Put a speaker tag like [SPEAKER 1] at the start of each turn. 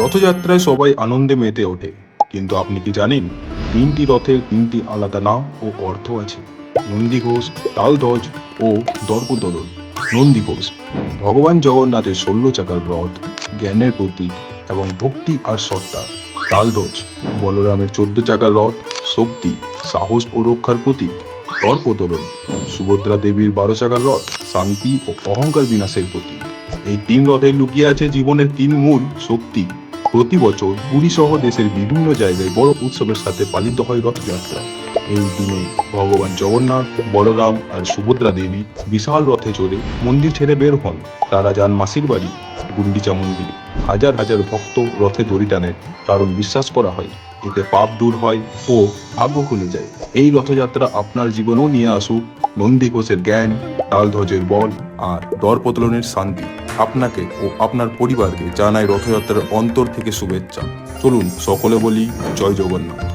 [SPEAKER 1] রথযাত্রায় সবাই আনন্দে মেতে ওঠে, কিন্তু আপনি কি জানেন তিনটি রথের তিনটি আলাদা নাম ও অর্থ আছে? নন্দীঘোষ, তালধ্বজ ও দর্পদলন। নন্দীঘোষ ভগবান জগন্নাথের ১৬ চাকার রথ, জ্ঞানের প্রতীক এবং ভক্তি আর সত্তা। তালধ্বজ বলরামের ১৪ চাকার রথ, শক্তি, সাহস ও রক্ষার প্রতীক। দর্পদলন সুভদ্রা দেবীর ১২ চাকার রথ, শান্তি ও অহংকার বিনাশের প্রতীক। এই তিন রথে লুকিয়ে আছে জীবনের তিন মূল শক্তি। প্রতি বছর পুরী সহ দেশের বিভিন্ন জায়গায় বড় উৎসবের সাথে পালিত হয় রথযাত্রা। এই দিনে ভগবান জগন্নাথ, বলরাম আর সুভদ্রা দেবী বিশাল রথে চড়ে মন্দির ছেড়ে বের হন। তারা যান মাসির বাড়ি, গুন্ডিচা মন্দির। হাজার হাজার ভক্ত রথে দড়ি টানেন, কারণ বিশ্বাস করা হয় এতে পাপ দূর হয় ও ভাগ্য খুলে যায়। এই রথযাত্রা আপনার জীবনেও নিয়ে আসুক নন্দীঘোষের জ্ঞান, তালধ্বজের বল আর দর্পদলনের শান্তি। আপনাকে ও আপনার পরিবারকে জানাই রথযাত্রার অন্তর থেকে শুভেচ্ছা। চলুন সকলে বলি জয় জগন্নাথ।